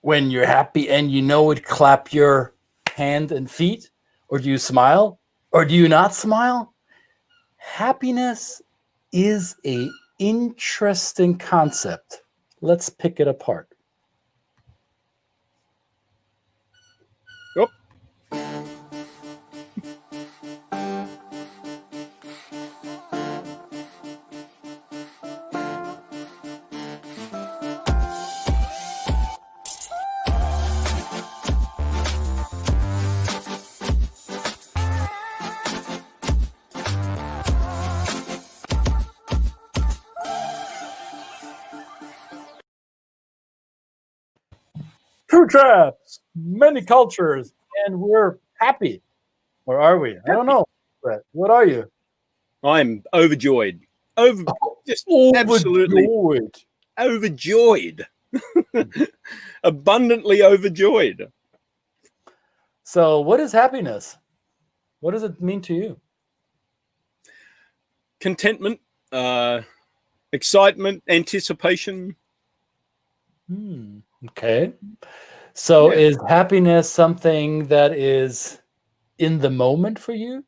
when you're happy and you know it, clap your hand and feet? Or do you smile? Or do you not smile? Happiness is a interesting concept. Let's pick it apart. Oh, Two Chaps, many cultures, and we're happy. Or are we? I don't know. Brett, what are you? I'm overjoyed. Just absolutely Overjoyed. overjoyed. Abundantly overjoyed. So, what is happiness? What does it mean to you? Contentment, excitement, anticipation. Okay. So, Yeah. is happiness something that is in the moment for you?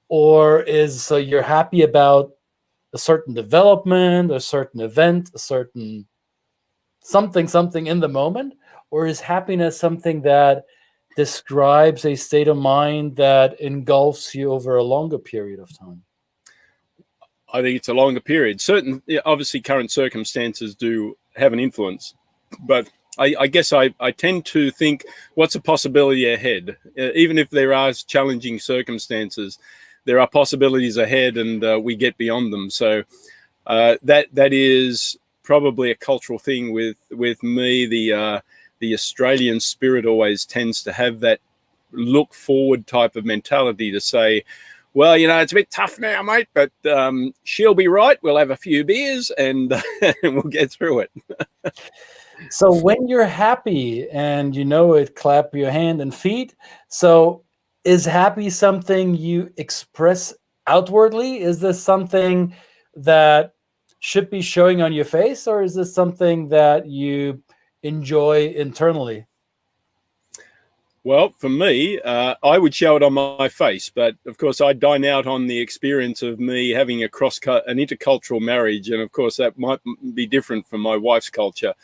Or is so you're happy about a certain development, a certain event, a certain something in the moment? Or is happiness something that describes a state of mind that engulfs you over a longer period of time? I think it's a longer period. Obviously, current circumstances do have an influence, but I guess I tend to think what's a possibility ahead. Even if there are challenging circumstances, there are possibilities ahead, and we get beyond them. So that is probably a cultural thing with me. The Australian spirit always tends to have that look forward type of mentality to say, well, it's a bit tough now, mate, but she'll be right. We'll have a few beers and we'll get through it. So when you're happy and you know it, clap your hand and feet. So is happy something you express outwardly? Is this something that should be showing on your face, or is this something that you enjoy internally? Well, for me, I would show it on my face, but of course, I dine out on the experience of me having an intercultural marriage, and of course, that might be different from my wife's culture.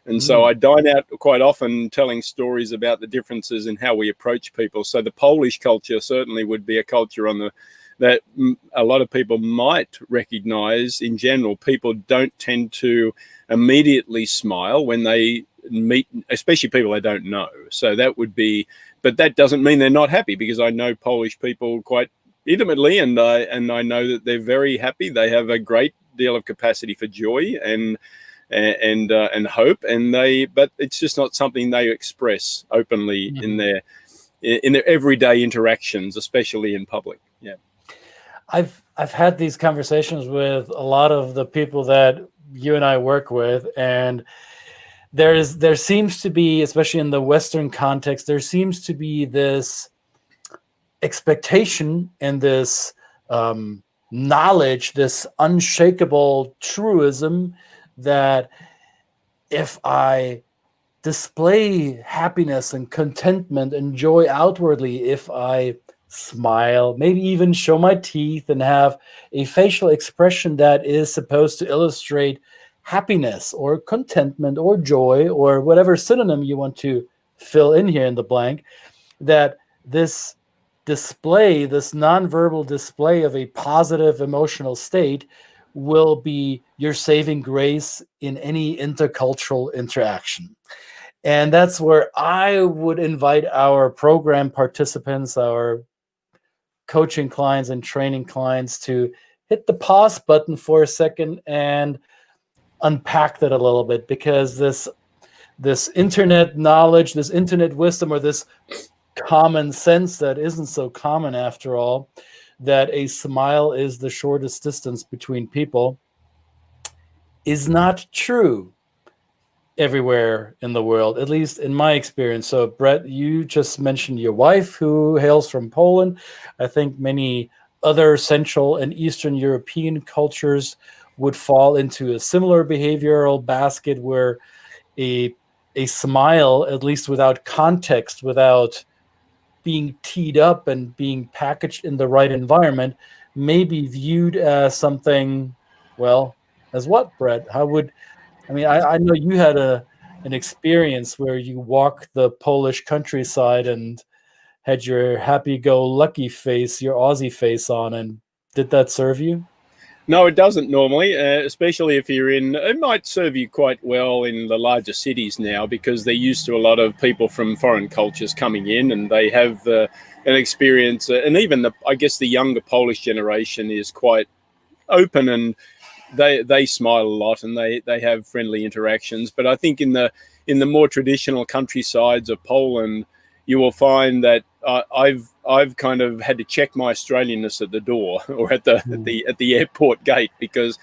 And so I dine out quite often telling stories about the differences in how we approach people. So the Polish culture certainly would be a culture that a lot of people might recognize. In general, people don't tend to immediately smile when they meet, especially people they don't know. So that would be, but that doesn't mean they're not happy, because I know Polish people quite intimately, and I know that they're very happy. They have a great deal of capacity for joy and hope, but it's just not something they express openly in their everyday interactions, especially in public. Yeah. I've had these conversations with a lot of the people that you and I work with, and there seems to be, especially in the Western context, there seems to be this expectation and this knowledge, this unshakable truism that if I display happiness and contentment and joy outwardly, if I smile, maybe even show my teeth and have a facial expression that is supposed to illustrate happiness or contentment or joy or whatever synonym you want to fill in here in the blank, that this display, this nonverbal display of a positive emotional state will be your saving grace in any intercultural interaction. And that's where I would invite our program participants, our coaching clients and training clients, to hit the pause button for a second and unpack that a little bit, because this internet knowledge, this internet wisdom, or this common sense that isn't so common after all, that a smile is the shortest distance between people, is not true everywhere in the world, at least in my experience. So, Brett, you just mentioned your wife who hails from Poland. I think many other Central and Eastern European cultures would fall into a similar behavioral basket where a a smile, at least without context, without being teed up and being packaged in the right environment, may be viewed as something, well, as what, Brett? How would, I mean, I know you had an experience where you walked the Polish countryside and had your happy-go-lucky face, your Aussie face on, and did that serve you? No, it doesn't normally, especially if you're in. It might serve you quite well in the larger cities now because they're used to a lot of people from foreign cultures coming in, and they have an experience. And even I guess the younger Polish generation is quite open, and they smile a lot, and they have friendly interactions. But I think in the more traditional countrysides of Poland, you will find that I've kind of had to check my Australianness at the door or at the airport gate, because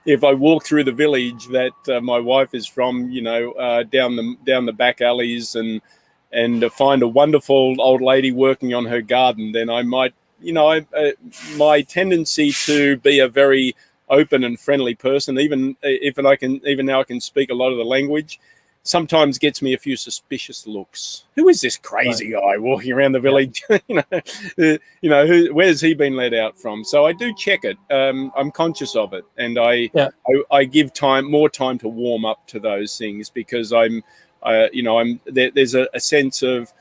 if I walk through the village that my wife is from, down the back alleys and find a wonderful old lady working on her garden, then I might, my tendency to be a very open and friendly person, even now I can speak a lot of the language, sometimes gets me a few suspicious looks. Who is this crazy guy walking around the village? Where's he been let out from? So I do check it. I'm conscious of it, and I give more time to warm up to those things, because there's a sense of,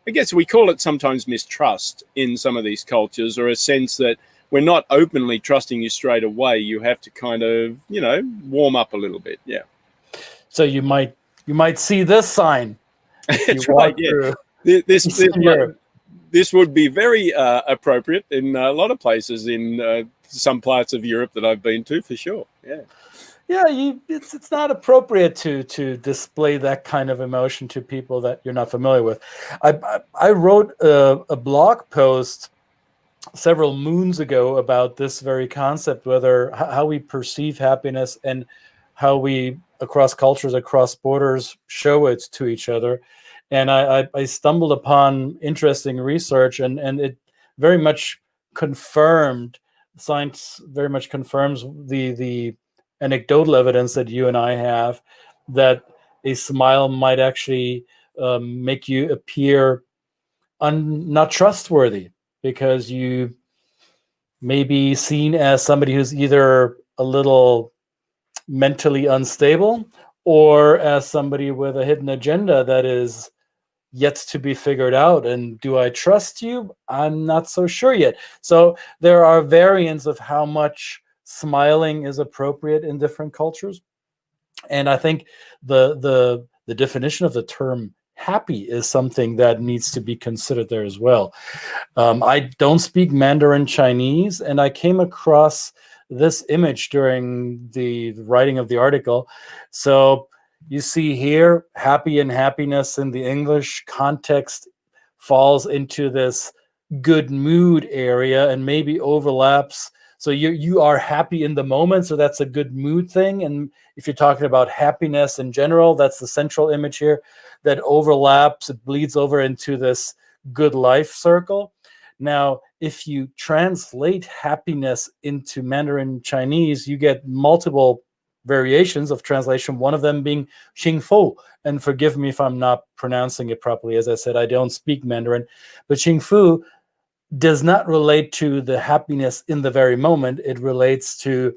I guess we call it sometimes mistrust in some of these cultures, or a sense that we're not openly trusting you straight away. You have to kind of, warm up a little bit. Yeah. So you might see this sign. That's right. Yeah. This would be very appropriate in a lot of places in some parts of Europe that I've been to, for sure. Yeah. Yeah, it's not appropriate to display that kind of emotion to people that you're not familiar with. I wrote a blog post several moons ago about this very concept, how we perceive happiness and how we, across cultures, across borders, show it to each other. And I stumbled upon interesting research, and it very much confirmed, science very much confirms the anecdotal evidence that you and I have, that a smile might actually make you appear not trustworthy, because you may be seen as somebody who's either a little mentally unstable or as somebody with a hidden agenda that is yet to be figured out. And do I trust you? I'm not so sure yet. So there are variants of how much smiling is appropriate in different cultures. And I think the definition of the term happy is something that needs to be considered there as well. I don't speak Mandarin Chinese, and I came across this image during the writing of the article. So you see here, happy and happiness in the English context falls into this good mood area and maybe overlaps. So you are happy in the moment, so that's a good mood thing. And if you're talking about happiness in general, that's the central image here that overlaps, it bleeds over into this good life circle. Now, if you translate happiness into Mandarin Chinese, you get multiple variations of translation, one of them being Xingfu. And forgive me if I'm not pronouncing it properly. As I said, I don't speak Mandarin, but Xingfu does not relate to the happiness in the very moment. It relates to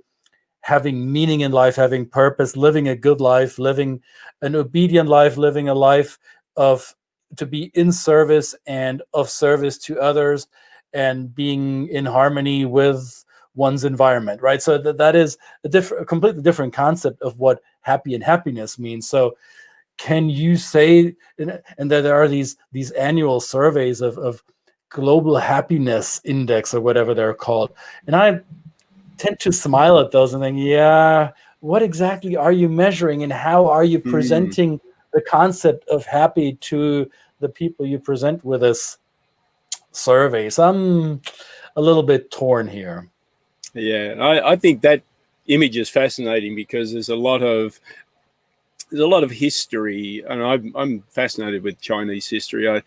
having meaning in life, having purpose, living a good life, living an obedient life, living a life to be in service and of service to others, and being in harmony with one's environment, right? So that is a completely different concept of what happy and happiness means. So can you say, and there are these annual surveys of global happiness index or whatever they're called, and I tend to smile at those and think, yeah, what exactly are you measuring, and how are you presenting the concept of happy to the people you present with this survey? So I'm a little bit torn here. Yeah, I think that image is fascinating because there's a lot of history, and I'm fascinated with Chinese history.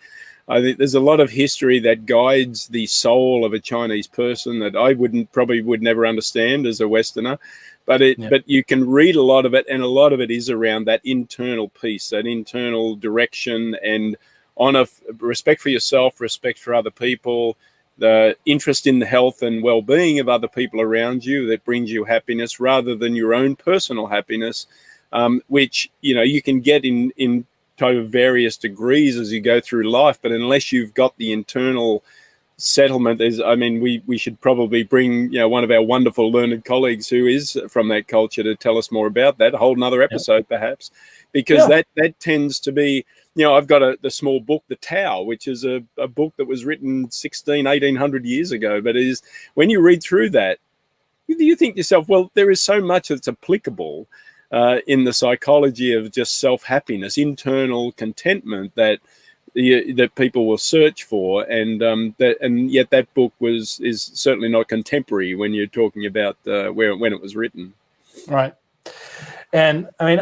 I think there's a lot of history that guides the soul of a Chinese person that I probably would never understand as a Westerner. But you can read a lot of it, and a lot of it is around that internal peace, that internal direction, and honor, respect for yourself, respect for other people, the interest in the health and well-being of other people around you that brings you happiness rather than your own personal happiness, which you can get in to various degrees as you go through life. But unless you've got the internal settlement, we should probably bring one of our wonderful learned colleagues who is from that culture to tell us more about that, a whole nother episode perhaps, because that tends to be, I've got the small book, The Tao, which is a book that was written 1800 years ago, but it is, when you read through that, you think to yourself, well, there is so much that's applicable in the psychology of just self-happiness, internal contentment that people will search for, and yet that book is certainly not contemporary when you're talking about when it was written. Right. And I mean,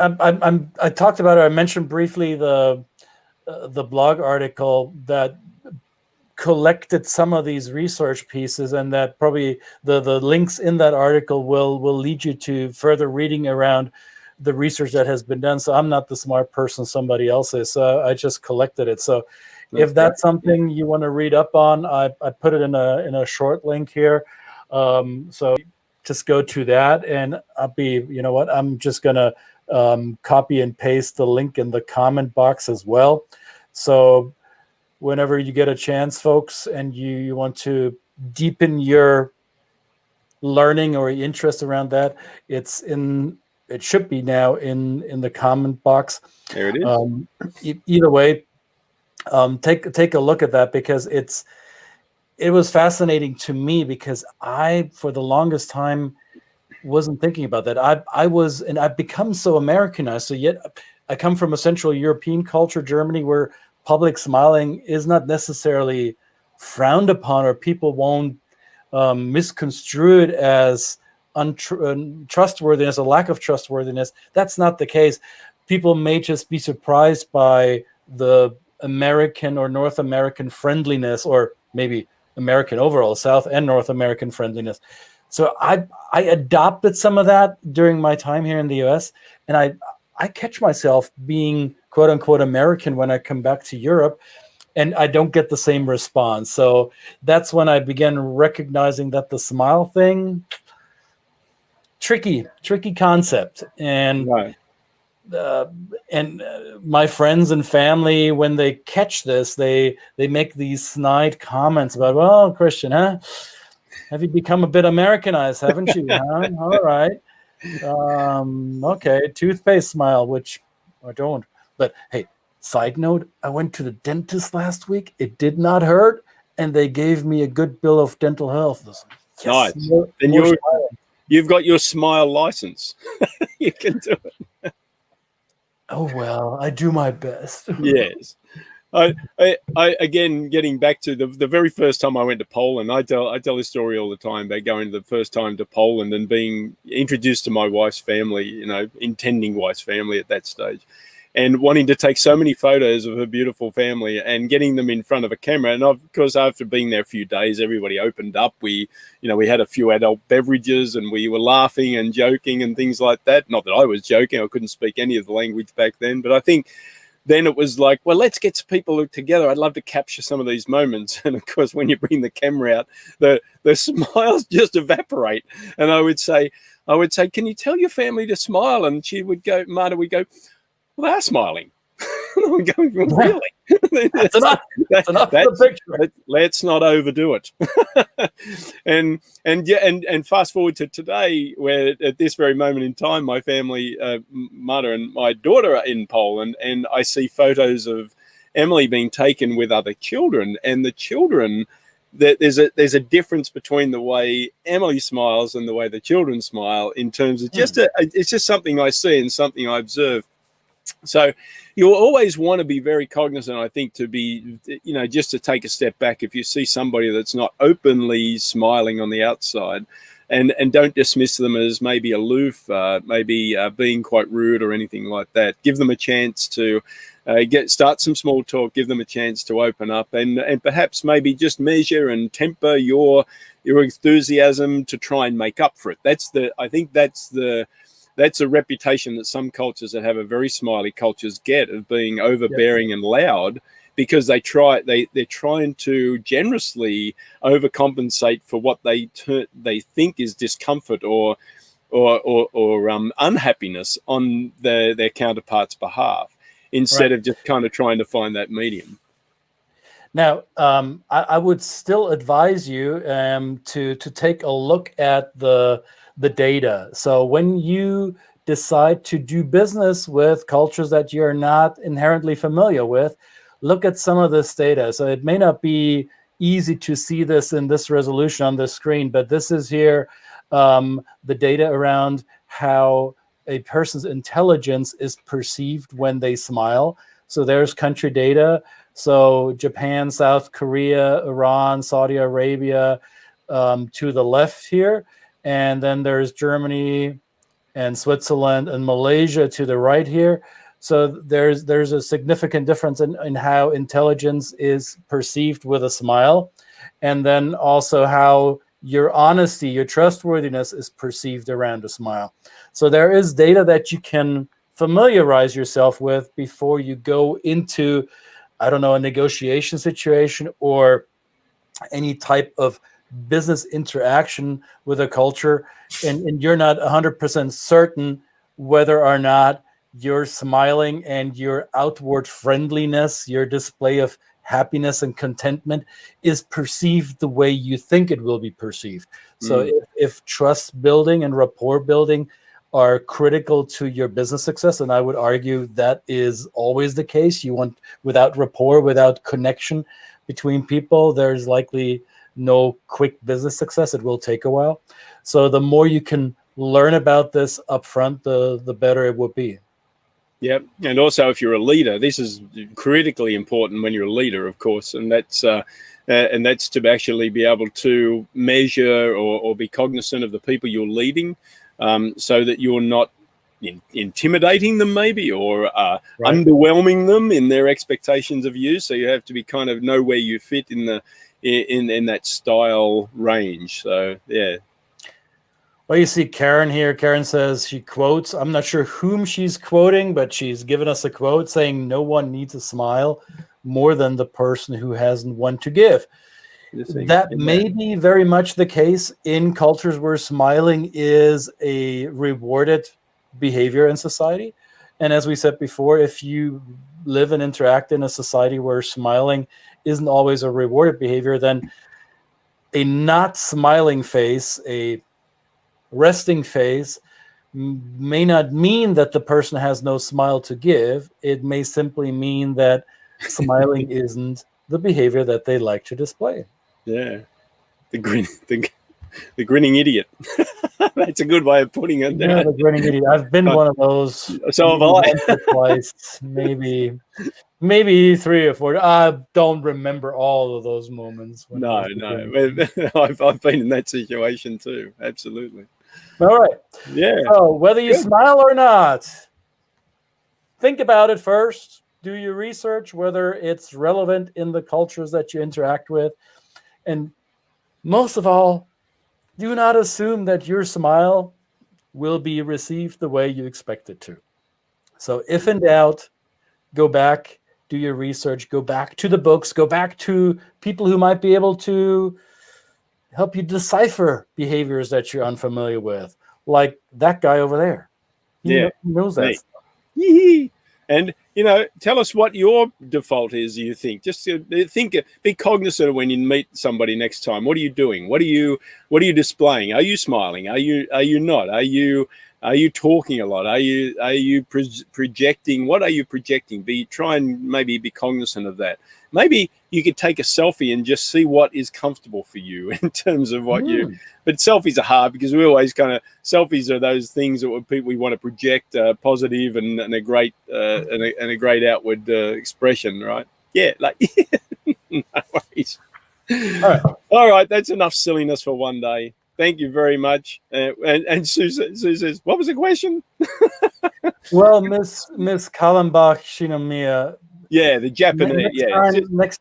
I talked about it. I mentioned briefly the blog article that collected some of these research pieces, and that probably the links in that article will lead you to further reading around the research that has been done. So I'm not the smart person, somebody else is. So I just collected it. So if that's something you want to read up on, I put it in a short link here. So just go to that, and I'm just gonna copy and paste the link in the comment box as well. So whenever you get a chance, folks, and you want to deepen your learning or interest around that, it should be now in the comment box. There it is. Either way, take a look at that, because it was fascinating to me, because I, for the longest time, wasn't thinking about that. I've become so Americanized. So yet I come from a Central European culture, Germany, where public smiling is not necessarily frowned upon, or people won't misconstrue it as untrustworthiness, a lack of trustworthiness. That's not the case. People may just be surprised by the American or North American friendliness, or maybe American overall, South and North American friendliness. So I adopted some of that during my time here in the US, and I catch myself being quote unquote American when I come back to Europe, and I don't get the same response. So that's when I began recognizing that the smile thing, tricky concept. And Right. My friends and family, when they catch this, they make these snide comments about, well, Christian, huh? Have you become a bit Americanized, haven't you? Huh? All right. Okay, toothpaste smile, which I don't. But hey, side note, I went to the dentist last week. It did not hurt, and they gave me a good bill of dental health. Yes, nice. And you've got your smile license. You can do it. Oh well, I do my best. Yes. I again, getting back to the very first time I went to Poland, I tell this story all the time about going the first time to Poland and being introduced to my wife's family, intending wife's family at that stage, and wanting to take so many photos of her beautiful family and getting them in front of a camera. And of course, after being there a few days, everybody opened up. We had a few adult beverages, and we were laughing and joking and things like that. Not that I was joking. I couldn't speak any of the language back then, but I think then it was like, well, let's get some people together. I'd love to capture some of these moments. And of course, when you bring the camera out, the smiles just evaporate. And I would say, can you tell your family to smile? And she would go, Marta would go, well, they're smiling. I'm going, well, really? That's enough. That's enough for the picture. Let's not overdo it. and fast forward to today, where at this very moment in time, my family, Marta and my daughter, are in Poland, and I see photos of Emily being taken with other children, and the children, there's a difference between the way Emily smiles and the way the children smile, in terms of it's just something I see and something I observe. So you'll always want to be very cognizant, I think, to be, just to take a step back. If you see somebody that's not openly smiling on the outside, and don't dismiss them as maybe aloof, maybe being quite rude or anything like that. Give them a chance to start some small talk, give them a chance to open up, and perhaps maybe just measure and temper your enthusiasm to try and make up for it. I think that's a reputation that some cultures that have a very smiley cultures get, of being overbearing and loud, because they're trying to generously overcompensate for what they think is discomfort or unhappiness on their counterpart's behalf, instead of just kind of trying to find that medium. Now, I would still advise you to take a look at the data. So when you decide to do business with cultures that you're not inherently familiar with, look at some of this data. So it may not be easy to see this in this resolution on the screen, but this is here the data around how a person's intelligence is perceived when they smile. So there's country data. So Japan, South Korea, Iran, Saudi Arabia to the left here. And then there's Germany and Switzerland and Malaysia to the right here. So there's a significant difference in how intelligence is perceived with a smile. And then also how your honesty, your trustworthiness is perceived around a smile. So there is data that you can familiarize yourself with before you go into, I don't know, a negotiation situation or any type of business interaction with a culture, and you're not 100% certain whether or not your smiling and your outward friendliness, your display of happiness and contentment is perceived the way you think it will be perceived. So if trust building and rapport building are critical to your business success, and I would argue that is always the case. You want, without rapport, without connection between people, there's likely no quick business success. It will take a while. So the more you can learn about this upfront, the better it will be. Yeah, and also if you're a leader, this is critically important when you're a leader, of course, and that's to actually be able to measure or be cognizant of the people you're leading, so that you're not intimidating them, maybe, or underwhelming them in their expectations of you. So you have to be kind of know where you fit in the in that style range. So yeah. Well, you see Karen here. Karen says she quotes, I'm not sure whom she's quoting, but she's given us a quote saying, "No one needs a smile more than the person who hasn't one to give." That may be very much the case in cultures where smiling is a rewarded behavior in society. And as we said before, if you live and interact in a society where smiling isn't always a rewarded behavior, then a not smiling face, a resting face, may not mean that the person has no smile to give. It may simply mean that smiling isn't the behavior that they like to display. Yeah, the grinning idiot. That's a good way of putting it. Yeah, the grinning idiot. I've been one of those. So have I. Once or twice, maybe 3 or 4. I don't remember all of those moments. No. I've been in that situation too. Absolutely. All right. Yeah. So whether you smile or not, think about it first. Do your research, whether it's relevant in the cultures that you interact with. And most of all, do not assume that your smile will be received the way you expect it to. So if in doubt, go back, do your research, go back to the books, go back to people who might be able to help you decipher behaviors that you're unfamiliar with, like that guy over there. He knows that stuff. And tell us what your default is. You think, just think, be cognizant of when you meet somebody next time. What are you doing? What are you displaying? Are you smiling? Are you not? Are you talking a lot? Are you projecting? What are you projecting? Try and maybe be cognizant of that. Maybe you could take a selfie and just see what is comfortable for you in terms of what you. But selfies are hard because we always selfies are those things that we want to project positive and a great and a great outward expression, right? Yeah, like no worries. All right, that's enough silliness for one day. Thank you very much. And Sue says, what was the question? Well, Miss Kallenbach Shinomiya Yeah, the Japanese.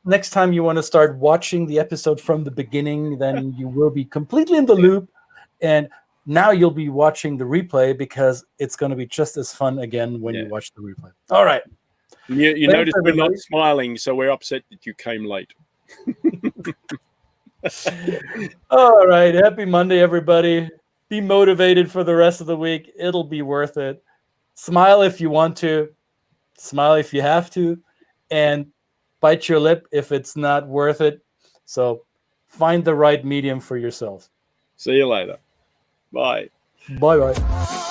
Next time you want to start watching the episode from the beginning, then you will be completely in the loop, and now you'll be watching the replay because it's going to be just as fun again when you watch the replay. All right. You notice we're not smiling, so we're upset that you came late. All right. Happy Monday, everybody. Be motivated for the rest of the week. It'll be worth it. Smile if you want to. Smile if you have to. And bite your lip if it's not worth it. So find the right medium for yourself. See you later. Bye. Bye-bye.